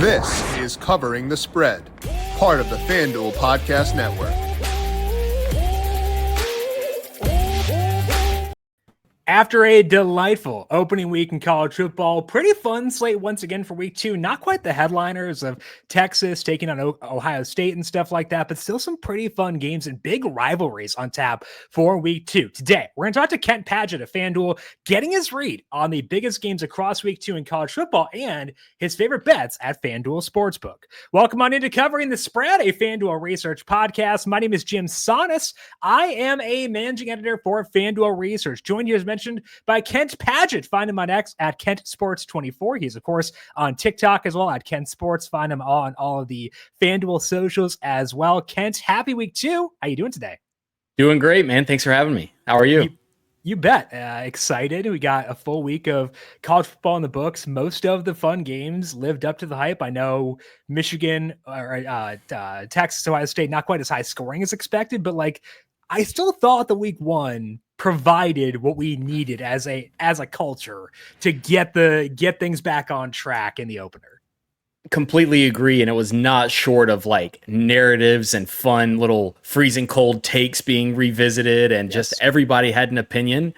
This is Covering the Spread, part of the FanDuel Podcast Network. After a delightful opening week in college football, pretty fun slate once again for week 2. Not quite the headliners of Texas taking on Ohio State and stuff like that, but still some pretty fun games and big rivalries on tap for week 2. Today, we're going to talk to Kent Padgett of FanDuel, getting his read on the biggest games across week 2 in college football and his favorite bets at FanDuel Sportsbook. Welcome on into Covering the Spread, a FanDuel Research podcast. My name is JimSannes. I am a managing editor for FanDuel Research. Joined here as mentioned by Kent Padgett. Find him on X at Kent Sports 24. He's, of course, on TikTok as well at Kent Sports. Find him on all of the FanDuel socials as well. Kent, happy week 2. How you doing today? Doing great, man. Thanks for having me. How are you? You bet. Excited. We got a full week of college football in the books. Most of the fun games lived up to the hype. I know Michigan or Texas, Ohio State, not quite as high scoring as expected, but I still thought the week 1 provided what we needed as a culture to get things back on track in the opener. Completely agree. And it was not short of narratives and fun little freezing cold takes being revisited, and just everybody had an opinion.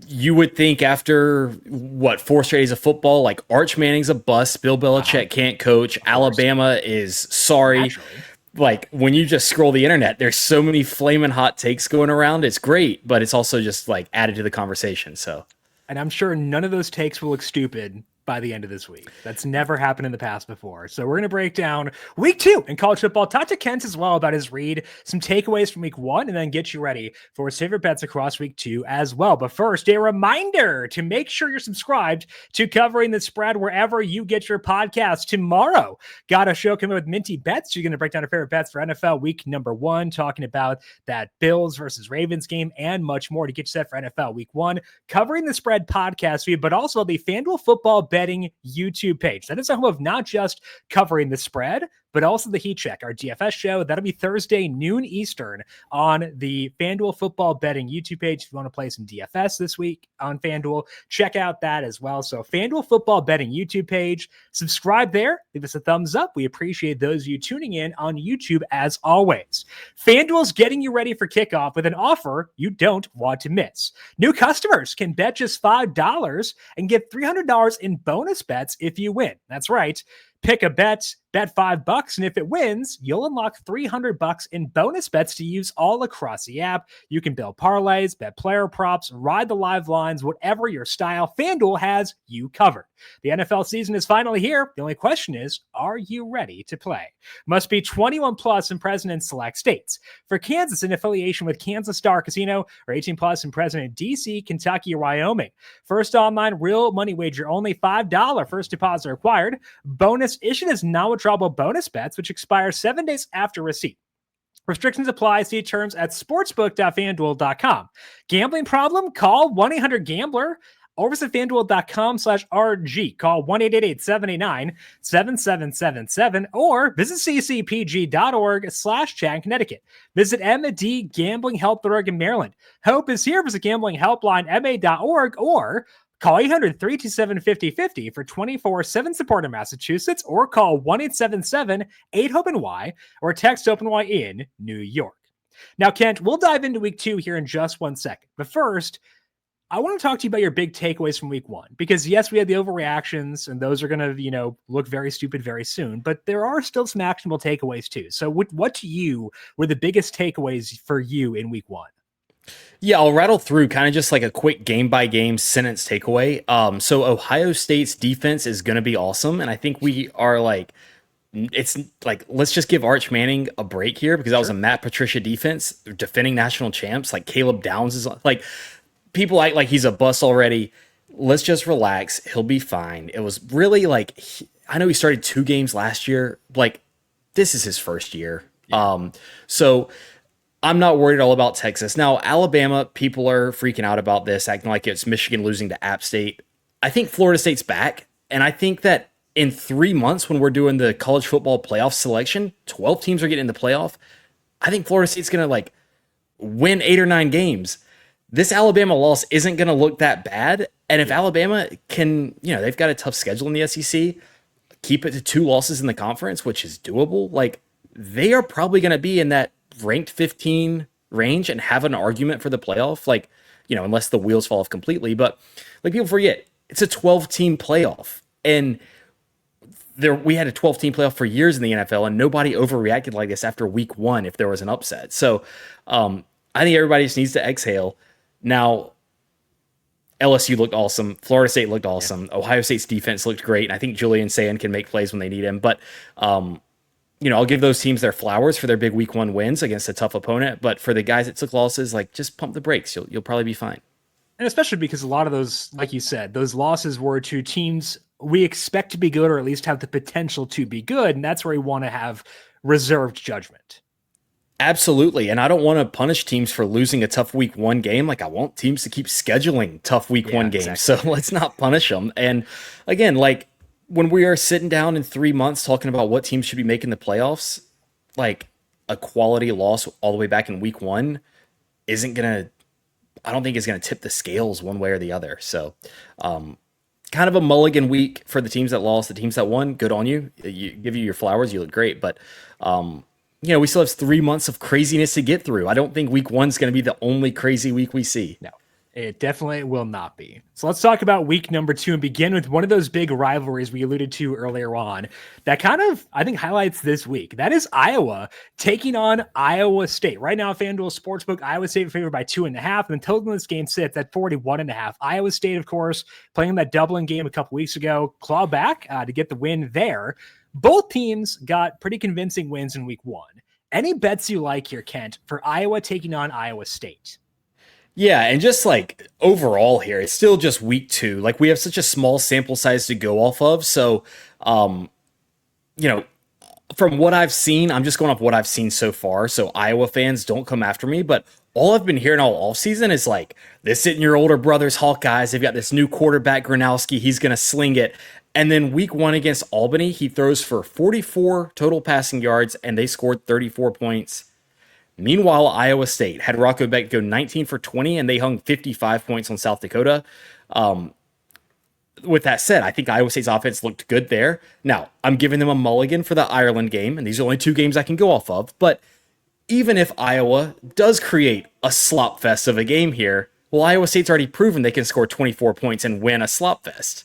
You would think after 4 straight days of football, Arch Manning's a bust, Bill Belichick can't coach, Alabama is sorry. Naturally. When you just scroll the internet, there's so many flaming hot takes going around. It's great, but it's also just added to the conversation. So, and I'm sure none of those takes will look stupid by the end of this week. That's never happened in the past before. So we're going to break down week 2 in college football. Talk to Kent as well about his read, some takeaways from week 1, and then get you ready for his favorite bets across week 2 as well. But first, a reminder to make sure you're subscribed to Covering the Spread wherever you get your podcast. Tomorrow, got a show coming with Minty Bets. You're going to break down our favorite bets for NFL week number 1, talking about that Bills versus Ravens game and much more to get you set for NFL week 1. Covering the Spread podcast feed, but also the FanDuel Football Betting YouTube page. That is a home of not just Covering the Spread, but also the Heat Check, our DFS show. That'll be Thursday, noon Eastern, on the FanDuel Football Betting YouTube page. If you want to play some DFS this week on FanDuel, check out that as well. So FanDuel Football Betting YouTube page, subscribe there. Leave us a thumbs up. We appreciate those of you tuning in on YouTube as always. FanDuel's getting you ready for kickoff with an offer you don't want to miss. New customers can bet just $5 and get $300 in bonus bets if you win. That's right. Pick a bet $5, and if it wins, you'll unlock $300 in bonus bets to use all across the app. You can build parlays, bet player props, ride the live lines, whatever your style. FanDuel has you covered. The NFL season is finally here. The only question is, are you ready to play? Must be 21 plus and present in select states. For Kansas, in affiliation with Kansas Star Casino, or 18 plus and present in DC, Kentucky, or Wyoming. First online real money wager, only $5 first deposit required. Bonus issued as non-withdrawable bonus bets, which expire 7 days after receipt. Restrictions apply. See terms at sportsbook.fanduel.com. Gambling problem? Call 1-800-GAMBLER or visit fanduel.com/RG. Call 1-888-79-7777 or visit ccpg.org/Chat Connecticut. Visit MD Gambling Help.org in Maryland. Hope is here. Visit gamblinghelplinema.org or call 800-327-5050 for 24/7 support in Massachusetts, or call 1-877-8-HOPE-NY or text OPENY in New York. Now, Kent, we'll dive into week 2 here in just 1 second. But first, I want to talk to you about your big takeaways from week 1, because yes, we had the overreactions and those are going to, look very stupid very soon, but there are still some actionable takeaways too. So what to you were the biggest takeaways for you in week 1? Yeah, I'll rattle through kind of just a quick game-by-game sentence takeaway. So Ohio State's defense is going to be awesome, and I think we are let's just give Arch Manning a break here, because that was a Matt Patricia defense defending national champs. Caleb Downs is people act like he's a bust already. Let's just relax. He'll be fine. It was really I know he started 2 games last year. This is his first year. Yeah. So I'm not worried at all about Texas. Now, Alabama, people are freaking out about this, acting like it's Michigan losing to App State. I think Florida State's back, and I think that in 3 months when we're doing the college football playoff selection, 12 teams are getting in the playoff. I think Florida State's going to win 8 or 9 games. This Alabama loss isn't going to look that bad. And if Alabama can, they've got a tough schedule in the SEC. keep it to 2 losses in the conference, which is doable, like they are probably going to be in that ranked 15 range and have an argument for the playoff. Like, unless the wheels fall off completely, but like people forget it's a 12-team playoff, and we had a 12-team playoff for years in the NFL, and nobody overreacted like this after week 1 if there was an upset. So I think everybody just needs to exhale. Now, LSU looked awesome. Florida State looked awesome. Yeah. Ohio State's defense looked great, and I think JimSannes can make plays when they need him. But I'll give those teams their flowers for their big week 1 wins against a tough opponent. But for the guys that took losses, like just pump the brakes. You'll probably be fine. And especially because a lot of those, like you said, those losses were to teams we expect to be good, or at least have the potential to be good. And that's where we want to have reserved judgment. Absolutely. And I don't want to punish teams for losing a tough week 1 game. Like I want teams to keep scheduling tough week 1 games. Exactly. So let's not punish them. And again, like when we are sitting down in 3 months talking about what teams should be making the playoffs, like a quality loss all the way back in week 1 I don't think it's going to tip the scales one way or the other. So, kind of a mulligan week for the teams that lost. The teams that won, good on you. Give you your flowers. You look great. But, we still have 3 months of craziness to get through. I don't think week 1 is going to be the only crazy week we see. No, it definitely will not be. So let's talk about week number 2 and begin with one of those big rivalries we alluded to earlier on that kind of, I think, highlights this week. That is Iowa taking on Iowa State. Right now, FanDuel Sportsbook, Iowa State favored by 2.5, and the total in this game sits at 41.5. Iowa State, of course, playing that doubling game a couple weeks ago, claw back to get the win there. Both teams got pretty convincing wins in week 1. Any bets you like here, Kent, for Iowa taking on Iowa State? Yeah, and just like overall here, it's still just week 2. Like we have such a small sample size to go off of. So, from what I've seen, I'm just going off what I've seen so far. So Iowa fans, don't come after me. But all I've been hearing all offseason is like, this isn't your older brother's Hawkeyes. They've got this new quarterback, Gronowski. He's going to sling it. And then week 1 against Albany, he throws for 44 total passing yards, and they scored 34 points. Meanwhile, Iowa State had Rocco Beck go 19 for 20, and they hung 55 points on South Dakota. With that said, I think Iowa State's offense looked good there. Now, I'm giving them a mulligan for the Ireland game, and these are only 2 games I can go off of. But even if Iowa does create a slop fest of a game here, well, Iowa State's already proven they can score 24 points and win a slop fest.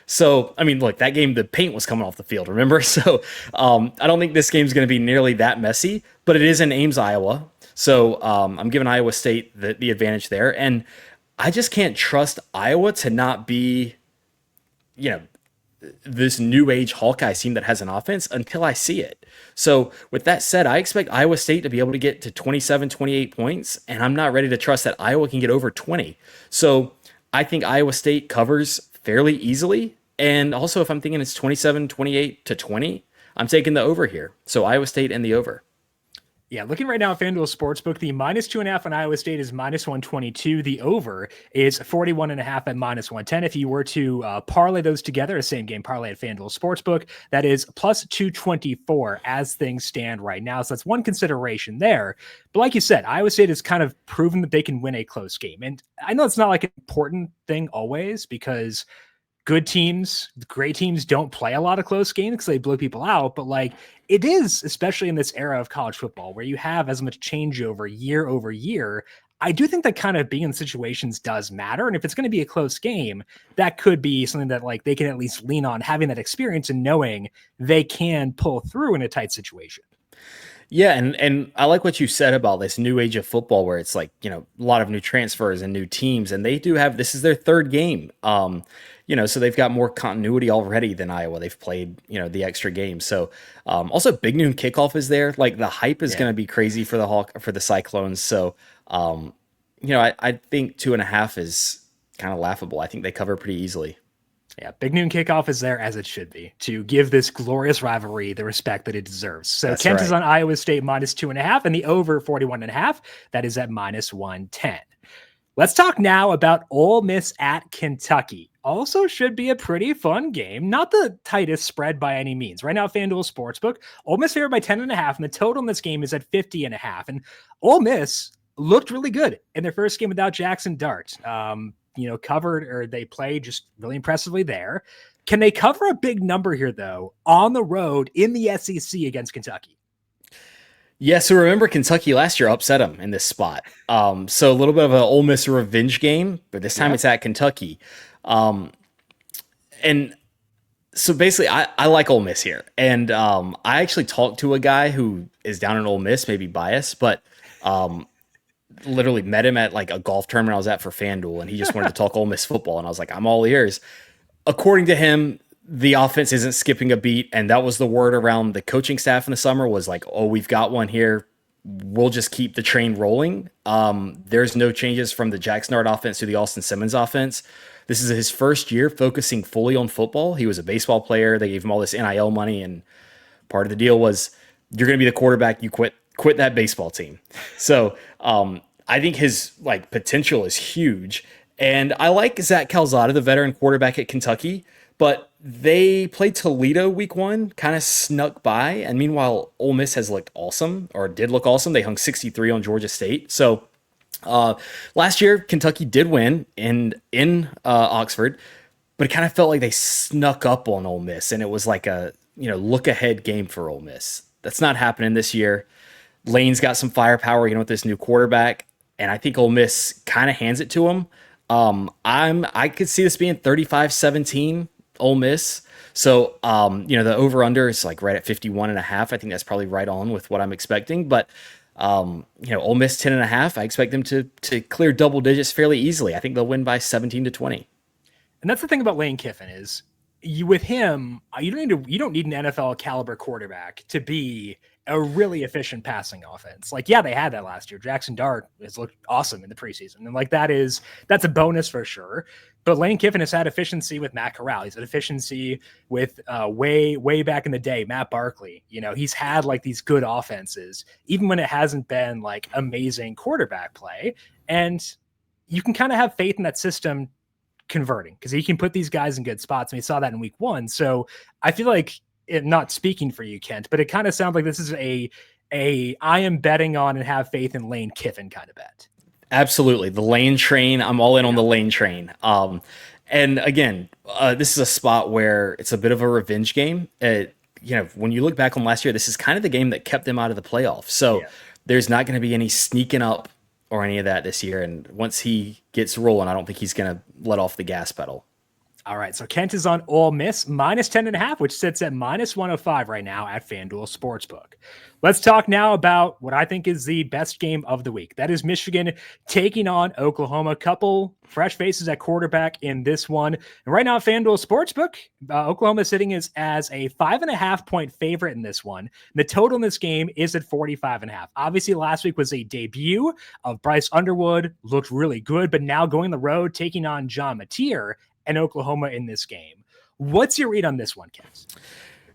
So, I mean, look, that game, the paint was coming off the field, remember? So I don't think this game's going to be nearly that messy, but it is in Ames, Iowa. So I'm giving Iowa State the advantage there. And I just can't trust Iowa to not be, this new age Hawkeye team that has an offense until I see it. So with that said, I expect Iowa State to be able to get to 27, 28 points, and I'm not ready to trust that Iowa can get over 20. So I think Iowa State covers fairly easily. And also, if I'm thinking it's 27, 28 to 20, I'm taking the over here. So Iowa State and the over. Yeah, looking right now at FanDuel Sportsbook, the -2.5 on Iowa State is -122. The over is 41.5 at -110. If you were to parlay those together, a same game parlay at FanDuel Sportsbook, that is +224 as things stand right now. So that's one consideration there. But like you said, Iowa State has kind of proven that they can win a close game. And I know it's not like an important thing always, because good teams, great teams don't play a lot of close games because they blow people out. But like it is, especially in this era of college football where you have as much changeover year over year, I do think that kind of being in situations does matter. And if it's going to be a close game, that could be something that like they can at least lean on, having that experience and knowing they can pull through in a tight situation. Yeah, and I like what you said about this new age of football where it's like, a lot of new transfers and new teams, and they do have, this is their 3rd game. So they've got more continuity already than Iowa. They've played, the extra games. So also Big Noon Kickoff is there. Like the hype is going to be crazy for the Cyclones. So, I think 2.5 is kind of laughable. I think they cover pretty easily. Yeah, Big Noon Kickoff is there as it should be to give this glorious rivalry the respect that it deserves. So that's Kent is on Iowa State -2.5 and the over 41.5. That is at -110. Let's talk now about Ole Miss at Kentucky. Also should be a pretty fun game. Not the tightest spread by any means. Right now, FanDuel Sportsbook, Ole Miss favored by 10.5, and the total in this game is at 50.5. And Ole Miss looked really good in their first game without Jackson Dart. covered, or they played just really impressively there. Can they cover a big number here, though, on the road in the SEC against Kentucky? Yeah, so remember Kentucky last year upset them in this spot. So a little bit of an Ole Miss revenge game, but this time it's at Kentucky. And so basically, I like Ole Miss here. And I actually talked to a guy who is down in Ole Miss, maybe biased, but literally met him at like a golf tournament I was at for FanDuel, and he just wanted to talk Ole Miss football. And I was like, I'm all ears. According to him, the offense isn't skipping a beat, and that was the word around the coaching staff in the summer was like, oh, we've got one here. We'll just keep the train rolling. There's no changes from the Jack Snart offense to the Austin Simmons offense. This is his first year focusing fully on football. He was a baseball player. They gave him all this NIL money, and part of the deal was you're going to be the quarterback. You quit that baseball team. So I think his potential is huge. And I like Zach Calzada, the veteran quarterback at Kentucky, but they played Toledo week 1, kind of snuck by. And meanwhile, Ole Miss has looked awesome, or did look awesome. They hung 63 on Georgia State. So last year, Kentucky did win in Oxford, but it kind of felt like they snuck up on Ole Miss, and it was like a look ahead game for Ole Miss. That's not happening this year. Lane's got some firepower, with this new quarterback, and I think Ole Miss kind of hands it to him. I could see this being 35-17 Ole Miss. So, the over under is right at 51.5. I think that's probably right on with what I'm expecting, but Ole Miss 10.5. I expect them to clear double digits fairly easily. I think they'll win by 17-20. And that's the thing about Lane Kiffin is with him, you don't need an NFL caliber quarterback to be a really efficient passing offense. They had that last year. Jackson Dart has looked awesome in the preseason. And that's a bonus for sure. But Lane Kiffin has had efficiency with Matt Corral. He's had efficiency with way back in the day, Matt Barkley. He's had these good offenses, even when it hasn't been amazing quarterback play. And you can kind of have faith in that system converting because he can put these guys in good spots. And we saw that in week 1. So I feel like, not speaking for you, Kent, but it kind of sounds like this is a I am betting on and have faith in Lane Kiffin kind of bet. Absolutely. The Lane train. I'm all in on the Lane train. And again, this is a spot where it's a bit of a revenge game. When you look back on last year, this is kind of the game that kept them out of the playoffs. So there's not going to be any sneaking up or any of that this year. And once he gets rolling, I don't think he's going to let off the gas pedal. All right, so Kent is on Ole Miss minus 10.5, which sits at minus 105 right now at FanDuel Sportsbook. Let's talk now about what I think is the best game of the week. That is Michigan taking on Oklahoma. Couple fresh faces at quarterback in this one. And right now at FanDuel Sportsbook, Oklahoma sitting as a 5.5 point favorite in this one. The total in this game is at 45.5. Obviously, last week was a debut of Bryce Underwood. Looked really good, but now going the road, taking on John Mateer and Oklahoma in this game. What's your read on this one, Kent?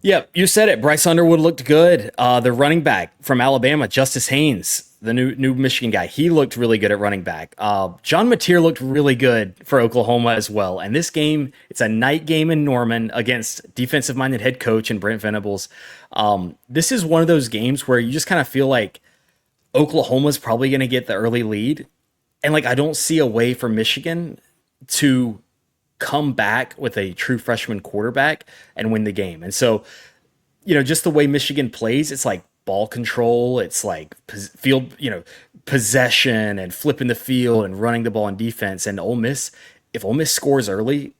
Yeah, you said it. Bryce Underwood looked good. The running back from Alabama, Justice Haynes, the new Michigan guy, he looked really good at running back. John Mateer looked really good for Oklahoma as well. And this game, it's a night game in Norman against defensive-minded head coach and Brent Venables. This is one of those games where you just kind of feel like Oklahoma's probably going to get the early lead. And I don't see a way for Michigan to come back with a true freshman quarterback and win the game. And so, just the way Michigan plays, it's ball control. It's field, possession and flipping the field and running the ball on defense. And Ole Miss, if Ole Miss scores early,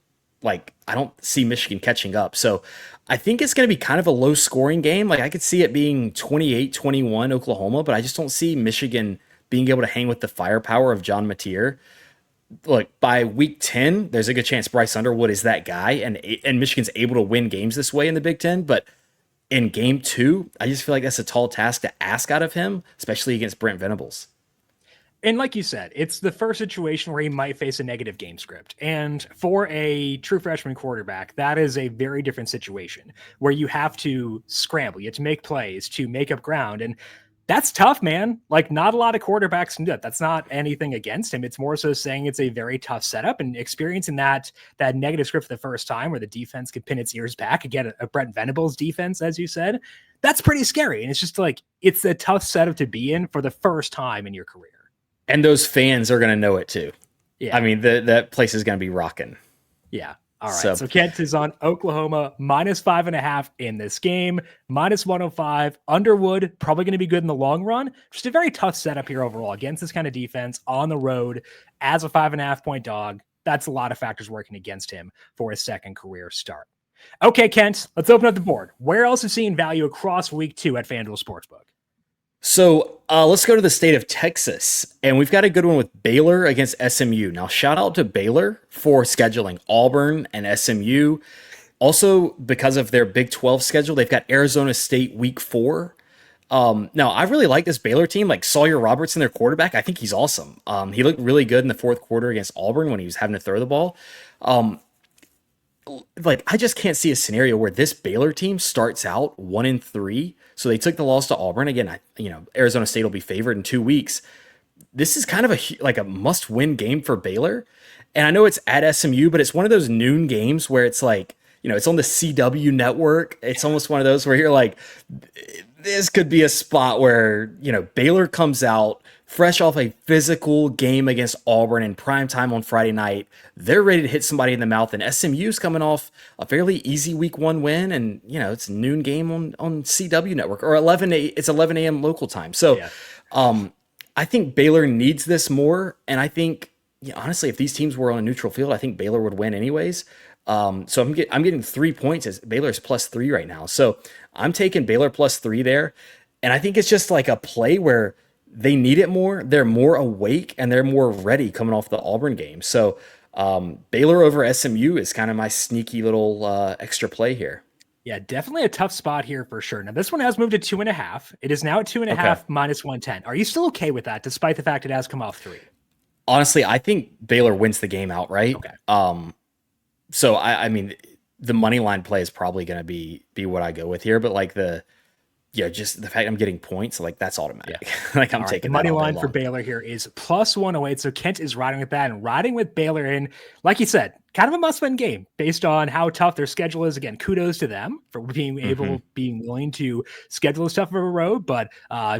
I don't see Michigan catching up. So I think it's going to be kind of a low scoring game. I could see it being 28-21 Oklahoma, but I just don't see Michigan being able to hang with the firepower of John Mateer. Look, by week 10, there's a good chance Bryce Underwood is that guy, and Michigan's able to win games this way in the Big Ten. But in game 2, I just feel like that's a tall task to ask out of him, especially against Brent Venables. And like you said, it's the first situation where he might face a negative game script. And for a true freshman quarterback, that is a very different situation where you have to scramble. You have to make plays to make up ground. And that's tough, man. Not a lot of quarterbacks can do that. That's not anything against him. It's more so saying it's a very tough setup, and experiencing that negative script for the first time where the defense could pin its ears back. Again, a Brent Venables defense, as you said, that's pretty scary. And it's just it's a tough setup to be in for the first time in your career. And those fans are going to know it too. Yeah. I mean, that place is going to be rocking. Yeah. All right. So Kent is on Oklahoma -5.5 in this game, -105. Underwood, probably going to be good in the long run. Just a very tough setup here overall against this kind of defense on the road as a 5.5 point dog. That's a lot of factors working against him for his second career start. Okay, Kent, let's open up the board. Where else is seeing value across week 2 at FanDuel Sportsbook? So let's go to the state of Texas, and we've got a good one with Baylor against SMU. Now, shout out to Baylor for scheduling Auburn and SMU. Also, because of their Big 12 schedule, they've got Arizona State week 4. Now, I really like this Baylor team. Like Sawyer Robertson, their quarterback, I think he's awesome. He looked really good in the fourth quarter against Auburn when he was having to throw the ball. I just can't see a scenario where this Baylor team starts out 1-3. So they took the loss to Auburn. Again, Arizona State will be favored in 2 weeks. This is kind of a must-win game for Baylor. And I know it's at SMU, but it's one of those noon games where it's like, it's on the CW network. It's almost one of those where you're like, this could be a spot where, Baylor comes out fresh off a physical game against Auburn in prime time on Friday night. They're ready to hit somebody in the mouth, and SMU's coming off a fairly easy week 1 win, and it's a noon game on CW network, or 11 a.m. local time. So I think Baylor needs this more, and I think honestly, if these teams were on a neutral field, I think Baylor would win anyways. So I'm getting 3 points as Baylor's +3 right now. So I'm taking Baylor +3 there. And I think it's just like a play where they need it more. They're more awake and they're more ready coming off the Auburn game. So Baylor over SMU is kind of my sneaky little extra play here. Yeah, definitely a tough spot here for sure. Now, this one has moved to 2.5. It is now at 2.5 -110. Are you still okay with that, despite the fact it has come off 3? Honestly, I think Baylor wins the game outright. Okay. So I mean, the money line play is probably going to be what I go with here, but just the fact I'm getting points, that's automatic. Yeah. I'm taking the money line for Baylor here is +108. So Kent is riding with that and riding with Baylor in, like you said, kind of a must-win game based on how tough their schedule is. Again, kudos to them for being willing to schedule this tough of a road, but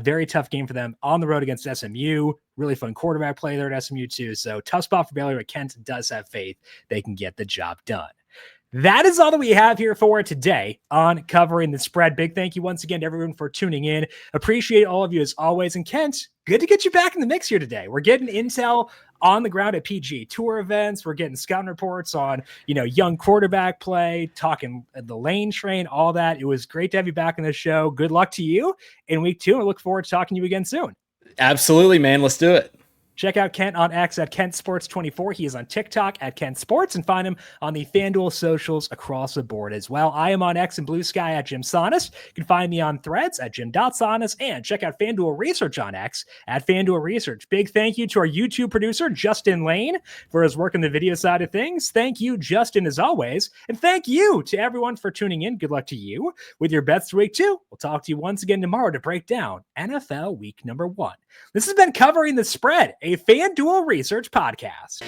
very tough game for them on the road against SMU. Really fun quarterback play there at SMU too. So tough spot for Baylor, but Kent does have faith they can get the job done. That is all that we have here for today on Covering the Spread. Big thank you once again to everyone for tuning in. Appreciate all of you as always. And Kent, good to get you back in the mix here today. We're getting intel on the ground at PG Tour events. We're getting scouting reports on, young quarterback play, talking the lane train, all that. It was great to have you back on the show. Good luck to you in week 2. I look forward to talking to you again soon. Absolutely, man. Let's do it. Check out Kent on X at KentSports24. He is on TikTok at Kent Sports, and find him on the FanDuel socials across the board as well. I am on X and Blue Sky at JimSannes. You can find me on Threads at Jim.Sannes, and check out FanDuel Research on X at FanDuel Research. Big thank you to our YouTube producer, Justin Lane, for his work on the video side of things. Thank you, Justin, as always. And thank you to everyone for tuning in. Good luck to you with your bets for week 2. We'll talk to you once again tomorrow to break down NFL week number 1. This has been Covering the Spread, a FanDuel Research podcast.